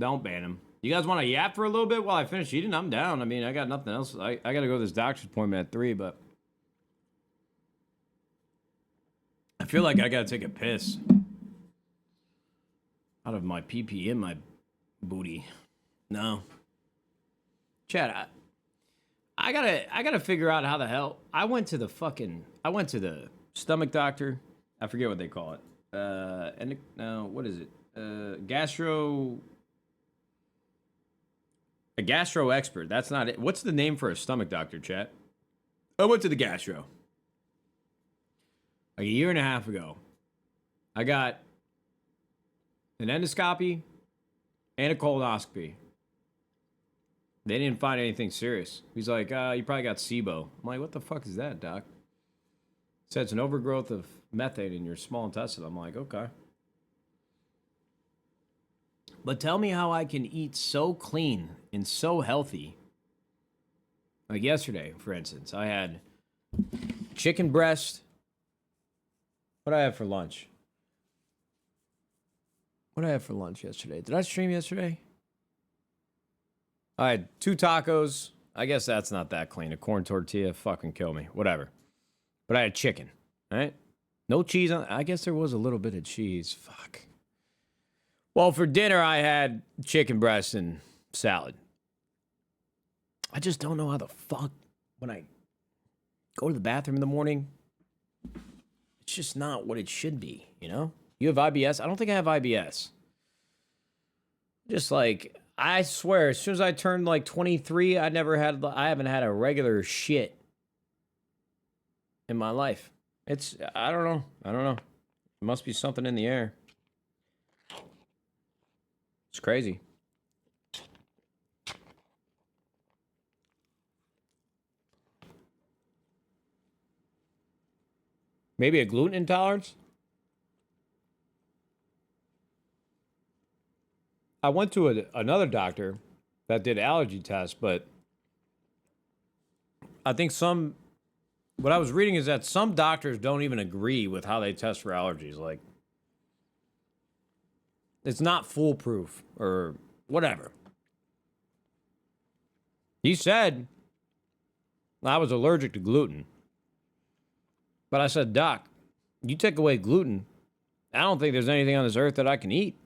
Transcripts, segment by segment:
Don't ban him. You guys want to yap for a little bit while I finish eating? I'm down. I mean, I got nothing else. I got to go to this doctor's appointment at 3, but I feel like I got to take a piss out of my pee in my booty. No. Chad, I gotta figure out how the hell I went to the stomach doctor. I forget what they call it. What is it? A gastro expert. That's not it. What's the name for a stomach doctor, chat? I went to the gastro. Like a year and a half ago. I got an endoscopy and a colonoscopy. They didn't find anything serious. He's like, you probably got SIBO. I'm like, what the fuck is that, doc? He said it's an overgrowth of methane in your small intestine. I'm like, okay. But tell me how I can eat so clean and so healthy. Like yesterday, for instance, I had chicken breast. What did I have for lunch? What did I have for lunch yesterday? Did I stream yesterday? I had 2 tacos. I guess that's not that clean. A corn tortilla, fucking kill me. Whatever. But I had chicken, right? No cheese on. I guess there was a little bit of cheese. Fuck. Well, for dinner, I had chicken breast and salad. I just don't know how the fuck, when I go to the bathroom in the morning, it's just not what it should be, you know? You have IBS? I don't think I have IBS. Just like, I swear, as soon as I turned like 23, I haven't had a regular shit in my life. I don't know. It must be something in the air. It's crazy. Maybe a gluten intolerance? I went to another doctor that did allergy tests, but I think what I was reading is that some doctors don't even agree with how they test for allergies. Like, it's not foolproof or whatever. He said I was allergic to gluten. But I said, Doc, you take away gluten, I don't think there's anything on this earth that I can eat.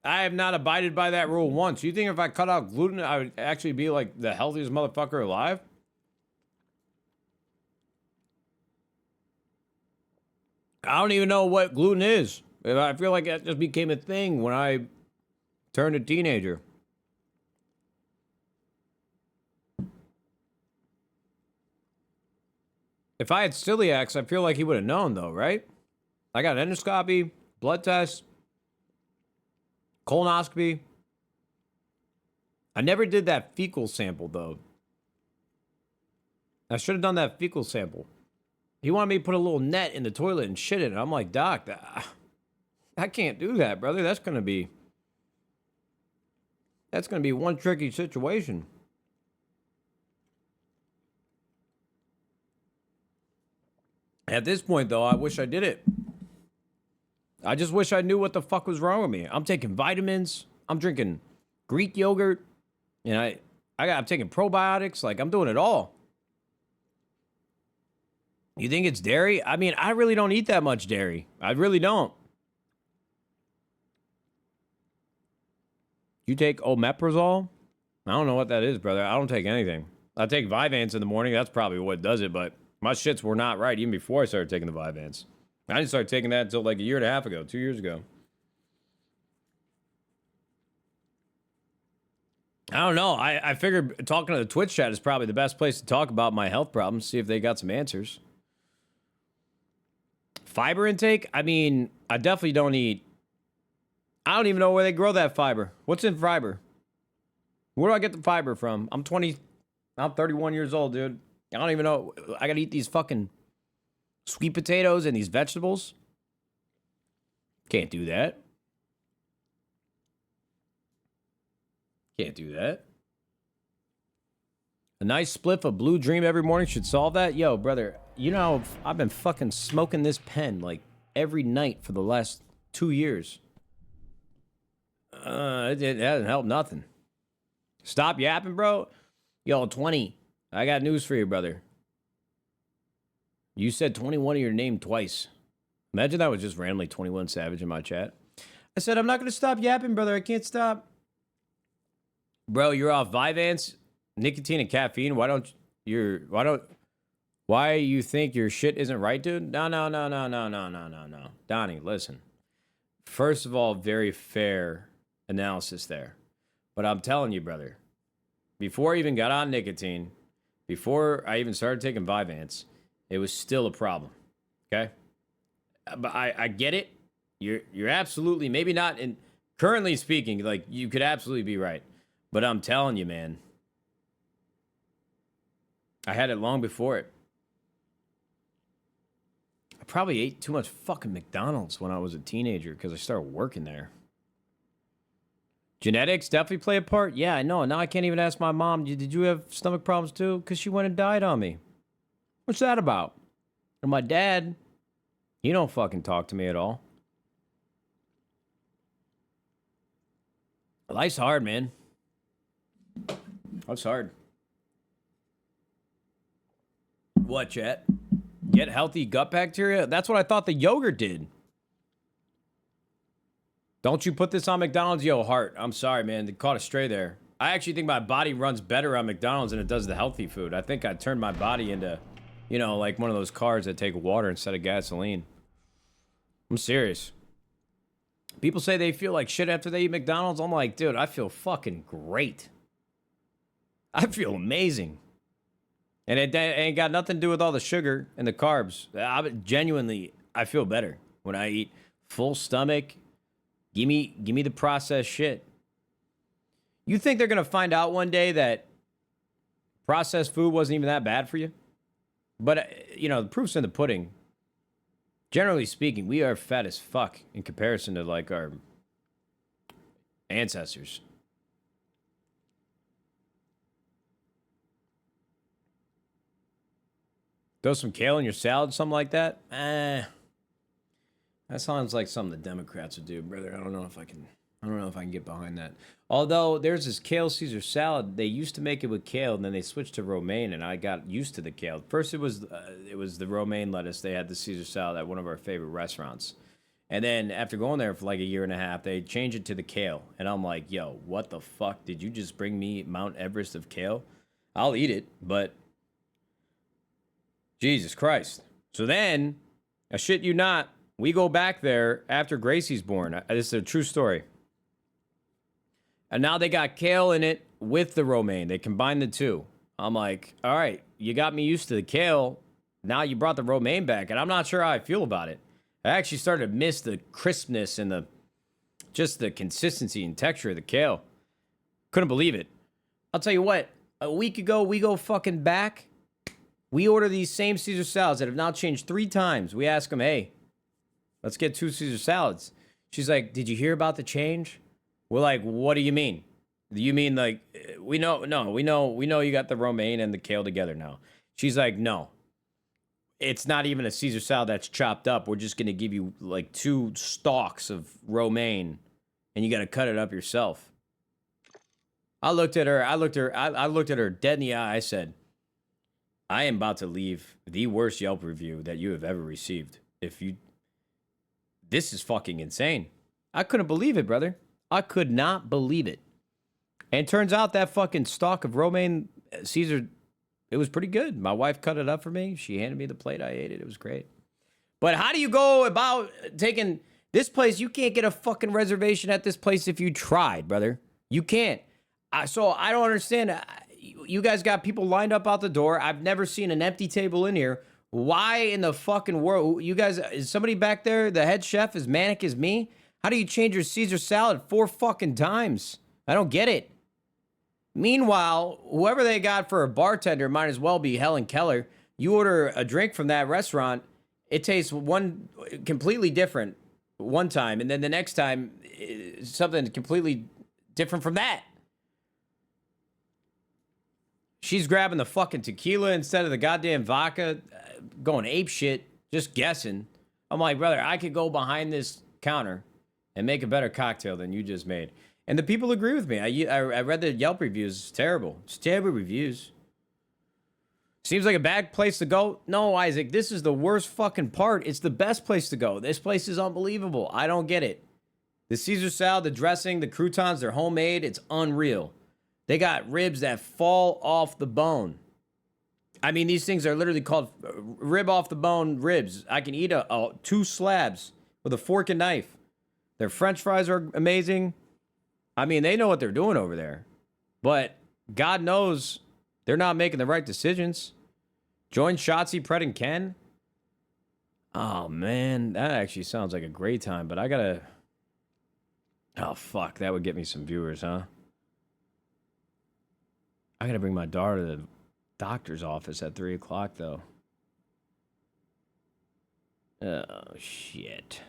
I have not abided by that rule once. You think if I cut out gluten, I would actually be like the healthiest motherfucker alive? I don't even know what gluten is. I feel like that just became a thing when I turned a teenager. If I had celiacs, I feel like he would have known, though, right? I got an endoscopy, blood test, colonoscopy. I never did that fecal sample, though. I should have done that fecal sample. He wanted me to put a little net in the toilet and shit in it. I'm like, Doc, I can't do that, brother. That's gonna be one tricky situation. At this point, though, I wish I did it. I just wish I knew what the fuck was wrong with me. I'm taking vitamins. I'm drinking Greek yogurt. And I'm taking probiotics. Like, I'm doing it all. You think it's dairy? I mean, I really don't eat that much dairy. I really don't. You take omeprazole? I don't know what that is, brother. I don't take anything. I take Vyvanse in the morning. That's probably what does it, but my shits were not right even before I started taking the Vyvanse. I didn't start taking that until like a year and a half ago, 2 years ago. I don't know. I figured talking to the Twitch chat is probably the best place to talk about my health problems, see if they got some answers. Fiber intake? I mean, I definitely don't eat. I don't even know where they grow that fiber. What's in fiber? Where do I get the fiber from? I'm 31 years old, dude. I don't even know. I gotta eat these fucking sweet potatoes and these vegetables. Can't do that. Can't do that. A nice spliff of Blue Dream every morning should solve that. Yo, brother, you know, I've been fucking smoking this pen like every night for the last 2 years. It hasn't helped nothing. Stop yapping, bro. Yo, 20. I got news for you, brother. You said 21 of your name twice. Imagine that was just randomly 21 Savage in my chat. I said, I'm not going to stop yapping, brother. I can't stop. Bro, you're off Vyvanse, nicotine, and caffeine. Why you think your shit isn't right, dude? No. Donnie, listen. First of all, very fair analysis there. But I'm telling you, brother, before I even got on nicotine, before I even started taking Vyvanse, it was still a problem. Okay? But I get it. You're absolutely, maybe not in, currently speaking, like, you could absolutely be right. But I'm telling you, man, I had it long before it. I probably ate too much fucking McDonald's when I was a teenager because I started working there. Genetics definitely play a part. Yeah, I know. Now I can't even ask my mom, did you have stomach problems too? Because she went and died on me. What's that about? And my dad, he don't fucking talk to me at all. Life's hard, man. Life's hard. What, chat? Get healthy gut bacteria? That's what I thought the yogurt did. Don't you put this on McDonald's? Yo, Hart, I'm sorry, man. They caught a stray there. I actually think my body runs better on McDonald's than it does the healthy food. I think I turned my body into, you know, like one of those cars that take water instead of gasoline. I'm serious. People say they feel like shit after they eat McDonald's. I'm like, dude, I feel fucking great. I feel amazing. And it ain't got nothing to do with all the sugar and the carbs. I feel better when I eat full stomach. Give me the processed shit. You think they're going to find out one day that processed food wasn't even that bad for you? But, you know, the proof's in the pudding. Generally speaking, we are fat as fuck in comparison to, like, our ancestors. Throw some kale in your salad, something like that? That sounds like something the Democrats would do, brother. I don't know if I can get behind that. Although there's this kale Caesar salad, they used to make it with kale, and then they switched to romaine, and I got used to the kale. First, it was the romaine lettuce. They had the Caesar salad at one of our favorite restaurants, and then after going there for like a year and a half, they changed it to the kale, and I'm like, yo, what the fuck? Did you just bring me Mount Everest of kale? I'll eat it, but Jesus Christ. So then, I shit you not, we go back there after Gracie's born. This is a true story. And now they got kale in it with the romaine. They combined the two. I'm like, all right, you got me used to the kale. Now you brought the romaine back, and I'm not sure how I feel about it. I actually started to miss the crispness and just the consistency and texture of the kale. Couldn't believe it. I'll tell you what, a week ago, we go fucking back. We order these same Caesar salads that have now changed 3 times. We ask them, hey, let's get 2 Caesar salads. She's like, did you hear about the change? We're like, what do you mean? Do you mean like, we know you got the romaine and the kale together now. She's like, no, it's not even a Caesar salad that's chopped up. We're just going to give you like 2 stalks of romaine and you got to cut it up yourself. I looked at her dead in the eye. I said, I am about to leave the worst Yelp review that you have ever received. This is fucking insane. I couldn't believe it, brother. I could not believe it. And turns out that fucking stalk of romaine Caesar, it was pretty good. My wife cut it up for me. She handed me the plate. I ate it. It was great. But how do you go about taking this place? You can't get a fucking reservation at this place if you tried, brother. You can't. So I don't understand. You guys got people lined up out the door. I've never seen an empty table in here. Why in the fucking world? You guys, is somebody back there, the head chef, as manic as me? How do you change your Caesar salad 4 fucking times? I don't get it. Meanwhile, whoever they got for a bartender might as well be Helen Keller. You order a drink from that restaurant, it tastes one completely different one time, and then the next time, something completely different from that. She's grabbing the fucking tequila instead of the goddamn vodka, going ape shit, just guessing. I'm like, brother, I could go behind this counter and make a better cocktail than you just made. And the people agree with me. I read the Yelp reviews. It's terrible. It's terrible reviews. Seems like a bad place to go. No, Isaac, this is the worst fucking part. It's the best place to go. This place is unbelievable. I don't get it. The Caesar salad, the dressing, the croutons, they're homemade. It's unreal. They got ribs that fall off the bone. I mean, these things are literally called rib off the bone ribs. I can eat 2 slabs with a fork and knife. Their French fries are amazing. I mean, they know what they're doing over there. But God knows they're not making the right decisions. Join Shotzi, Pret, and Ken. Oh, man. That actually sounds like a great time. But I gotta... Oh, fuck. That would get me some viewers, huh? I gotta bring my daughter to the doctor's office at 3 o'clock, though. Oh, shit.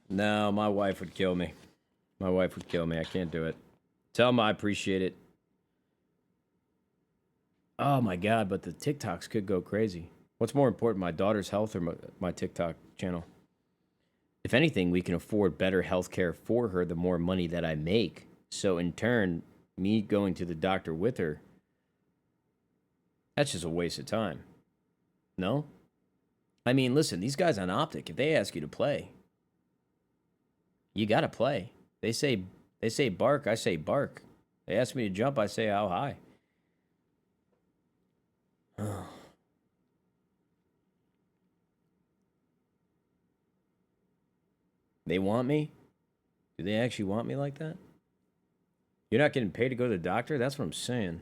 No, my wife would kill me. My wife would kill me. I can't do it. Tell them I appreciate it. Oh, my God, but the TikToks could go crazy. What's more important, my daughter's health or my TikTok channel? If anything, we can afford better health care for her the more money that I make. So, in turn, me going to the doctor with her, that's just a waste of time. No? I mean, listen, these guys on Optic, if they ask you to play, you got to play. They say bark, I say bark. They ask me to jump, I say how high. They want me? Do they actually want me like that? You're not getting paid to go to the doctor? That's what I'm saying.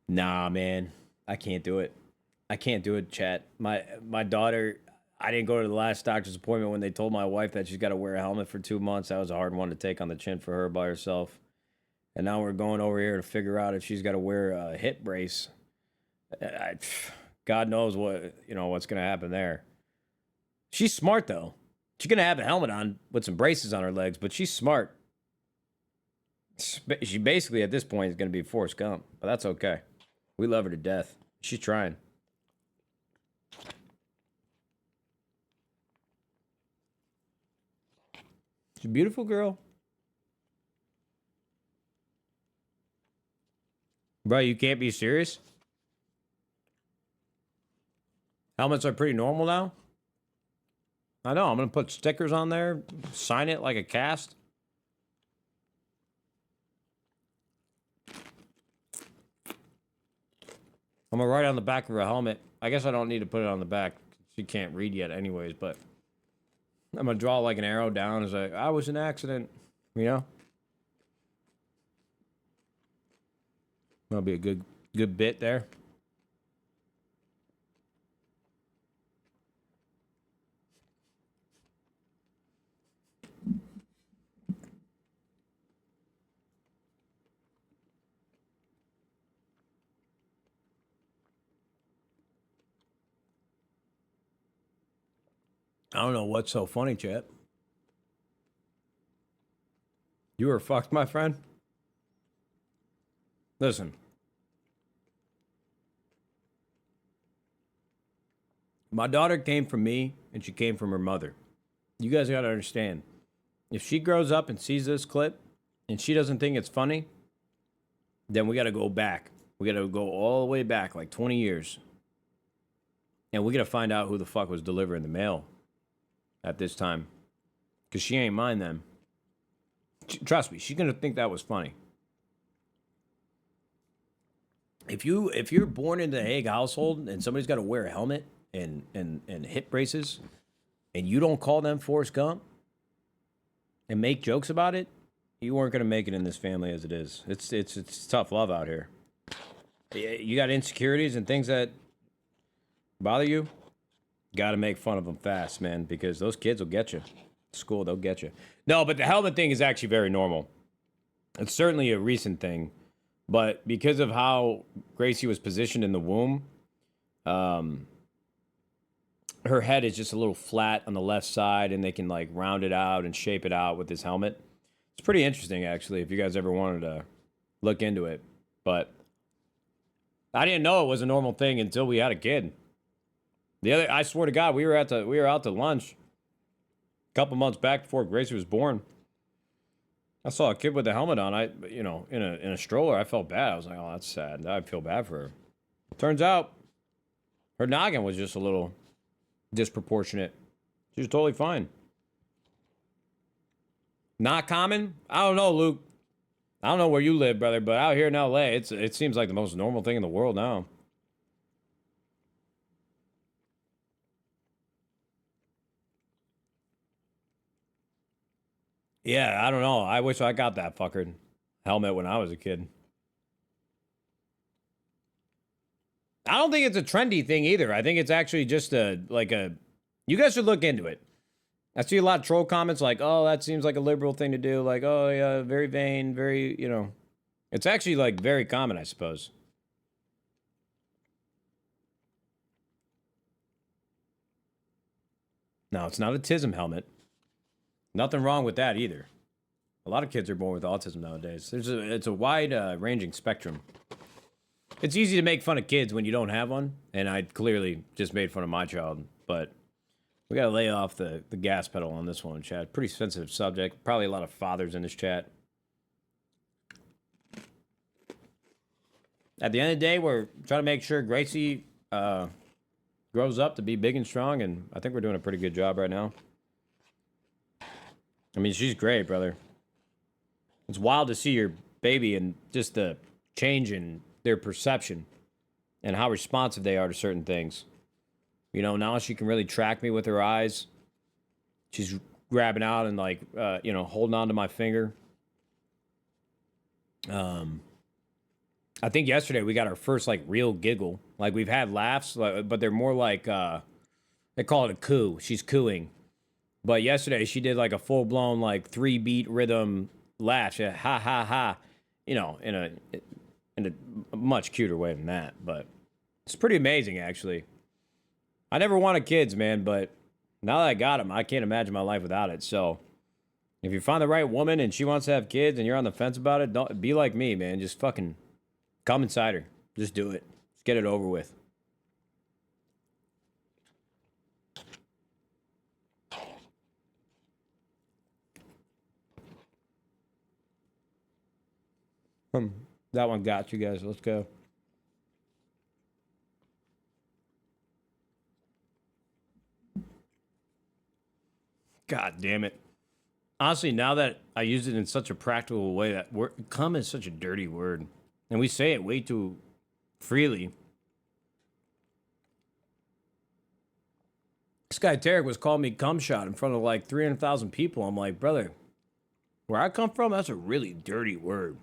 Nah, man. I can't do it. I can't do it, chat. My daughter, I didn't go to the last doctor's appointment when they told my wife that she's got to wear a helmet for 2 months. That was a hard one to take on the chin for her by herself. And now we're going over here to figure out if she's got to wear a hip brace. God knows what's going to happen there. She's smart, though. She's going to have a helmet on with some braces on her legs, but she's smart. She basically, at this point, is going to be Forrest Gump, but that's okay. We love her to death. She's trying. She's a beautiful girl. Bro, you can't be serious? Helmets are pretty normal now? I know, I'm going to put stickers on there, sign it like a cast. I'm going to write on the back of her helmet. I guess I don't need to put it on the back. She can't read yet anyways, but I'm going to draw like an arrow down as I was an accident, you know? That'll be a good bit there. I don't know what's so funny, chat. You were fucked, my friend. Listen. My daughter came from me, and she came from her mother. You guys gotta understand. If she grows up and sees this clip, and she doesn't think it's funny, then we gotta go back. We gotta go all the way back, like 20 years. And we gotta find out who the fuck was delivering the mail at this time. Because she ain't mine then. Trust me, she's gonna think that was funny. If you're born into the Hague household and somebody's got to wear a helmet and hip braces, and you don't call them Forrest Gump and make jokes about it, you weren't gonna make it in this family as it is. It's tough love out here. You got insecurities and things that bother you. Got to make fun of them fast, man, because those kids will get you. School, they'll get you. No, but the helmet thing is actually very normal. It's certainly a recent thing, but because of how Gracie was positioned in the womb, her head is just a little flat on the left side, and they can like round it out and shape it out with this helmet. It's pretty interesting, actually, if you guys ever wanted to look into it. But I didn't know it was a normal thing until we had a kid. I swear to God, we were out to lunch a couple months back before Gracie was born. I saw a kid with a helmet on. In a stroller. I felt bad. I was like, oh, that's sad. I feel bad for her. Turns out, her noggin was just a little disproportionate. She was totally fine. Not common? I don't know, Luke. I don't know where you live, brother, but out here in LA, it seems like the most normal thing in the world now. Yeah, I don't know. I wish I got that fucking helmet when I was a kid. I don't think it's a trendy thing either. I think it's actually just you guys should look into it. I see a lot of troll comments like, oh, that seems like a liberal thing to do. Like, oh, yeah, very vain, very, It's actually, like, very common, I suppose. No, it's not a TISM helmet. Nothing wrong with that either. A lot of kids are born with autism nowadays. It's a wide ranging spectrum. It's easy to make fun of kids when you don't have one, and I clearly just made fun of my child, but we gotta lay off the gas pedal on this one, chat. Pretty sensitive subject. Probably a lot of fathers in this chat. At the end of the day, we're trying to make sure Gracie grows up to be big and strong, and I think we're doing a pretty good job right now. I mean, she's great, brother. It's wild to see your baby and just the change in their perception and how responsive they are to certain things. Now she can really track me with her eyes. She's grabbing out and holding on to my finger. I think yesterday we got our first real giggle. Like we've had laughs, but they're more like they call it a coo. She's cooing. But yesterday she did a full blown 3-beat rhythm laugh. She had, ha ha ha. In a much cuter way than that, but it's pretty amazing actually. I never wanted kids, man, but now that I got them, I can't imagine my life without it. So if you find the right woman and she wants to have kids and you're on the fence about it, don't be like me, man. Just fucking come inside her. Just do it. Just get it over with. That one got you guys. Let's go. God damn it. Honestly, now that I use it in such a practical way, that cum is such a dirty word. And we say it way too freely. This guy Tarek was calling me cum shot in front of 300,000 people. I'm like, brother, where I come from, that's a really dirty word.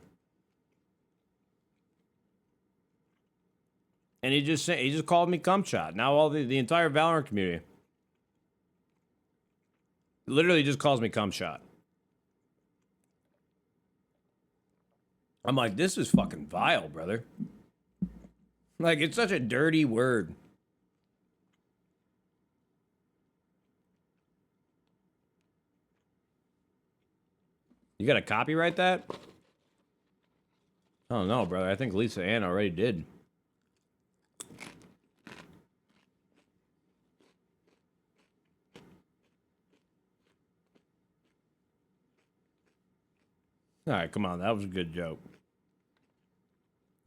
And he just called me cum shot. Now all the entire Valorant community literally just calls me cum shot. I'm like, this is fucking vile, brother. It's such a dirty word. You gotta copyright that? I don't know, brother. I think Lisa Ann already did. All right, come on. That was a good joke.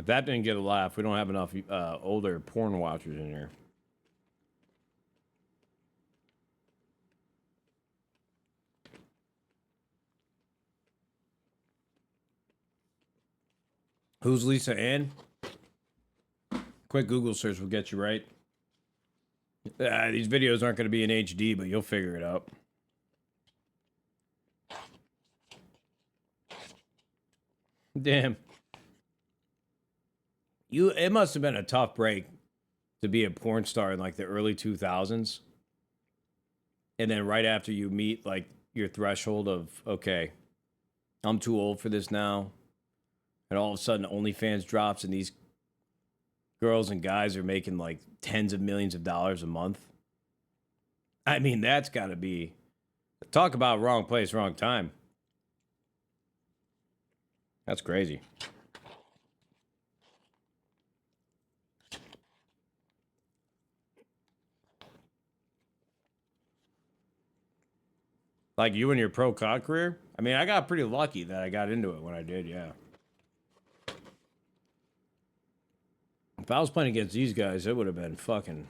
If that didn't get a laugh, we don't have enough older porn watchers in here. Who's Lisa Ann? Quick Google search will get you right. These videos aren't going to be in HD, but you'll figure it out. Damn. It must have been a tough break to be a porn star in the early 2000s. And then right after you meet your threshold of, okay, I'm too old for this now. And all of a sudden OnlyFans drops and these girls and guys are making tens of millions of dollars a month. I mean, that's got to be, talk about wrong place, wrong time. That's crazy. Like you and your pro COD career? I mean, I got pretty lucky that I got into it when I did, yeah. If I was playing against these guys, it would have been fucking...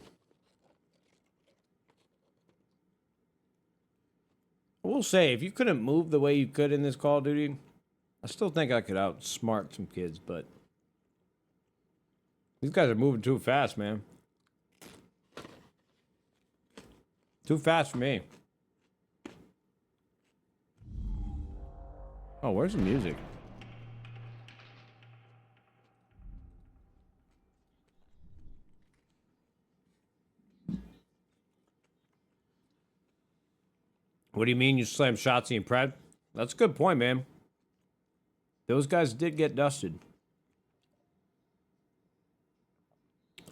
I will say, if you couldn't move the way you could in this Call of Duty, I still think I could outsmart some kids, but... These guys are moving too fast, man. Too fast for me. Oh, where's the music? What do you mean you slammed Shotzi and Pred? That's a good point, man. Those guys did get dusted.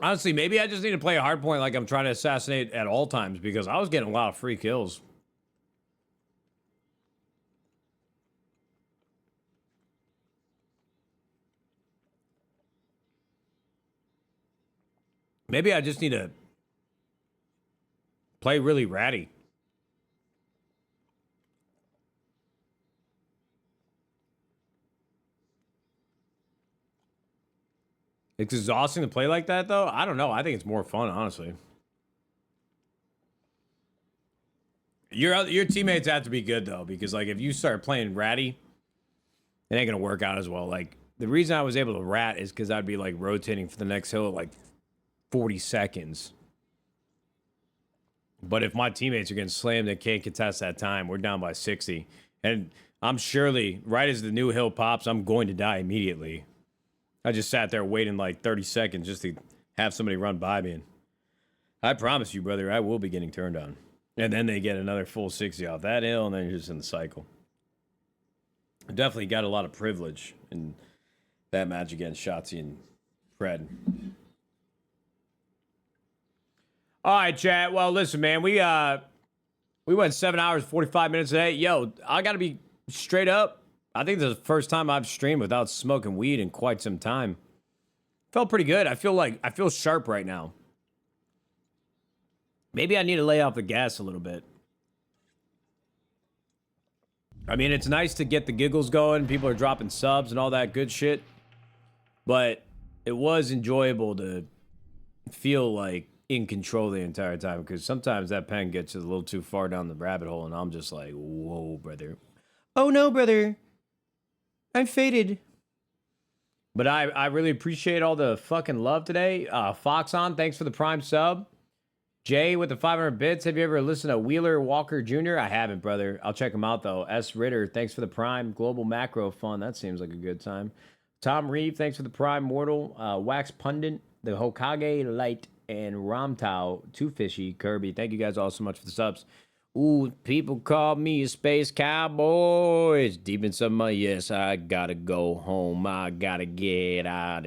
Honestly, maybe I just need to play a hard point like I'm trying to assassinate at all times because I was getting a lot of free kills. Maybe I just need to play really ratty. It's exhausting to play like that, though. I don't know. I think it's more fun, honestly. Your teammates have to be good, though, because, like, if you start playing ratty, it ain't going to work out as well. Like, the reason I was able to rat is because I'd be, like, rotating for the next hill at, like, 40 seconds. But if my teammates are getting slammed and can't contest that time, we're down by 60. And I'm surely, right as the new hill pops, I'm going to die immediately. I just sat there waiting like 30 seconds just to have somebody run by me. And I promise you, brother, I will be getting turned on. And then they get another full 60 off that hill, and then you're just in the cycle. I definitely got a lot of privilege in that match against Shotzi and Fred. All right, chat. Well, listen, man, we went 7 hours, 45 minutes today. Yo, I got to be straight up. I think this is the first time I've streamed without smoking weed in quite some time. Felt pretty good. I feel sharp right now. Maybe I need to lay off the gas a little bit. I mean, it's nice to get the giggles going. People are dropping subs and all that good shit. But it was enjoyable to feel like in control the entire time, because sometimes that pen gets a little too far down the rabbit hole and I'm just like, whoa, brother. Oh no, brother. I'm faded. But I really appreciate all the fucking love today. Foxon, thanks for the Prime sub. Jay with the 500 bits. Have you ever listened to Wheeler Walker Jr.? I haven't, brother. I'll check him out, though. S. Ritter, thanks for the Prime. Global Macro Fun. That seems like a good time. Tom Reeve, thanks for the Prime. Mortal. Wax Pundit, the Hokage Light, and Ramtau, Too Fishy, Kirby. Thank you guys all so much for the subs. Ooh, people call me a space cowboy. It's deep inside my yes. I gotta go home. I gotta get out of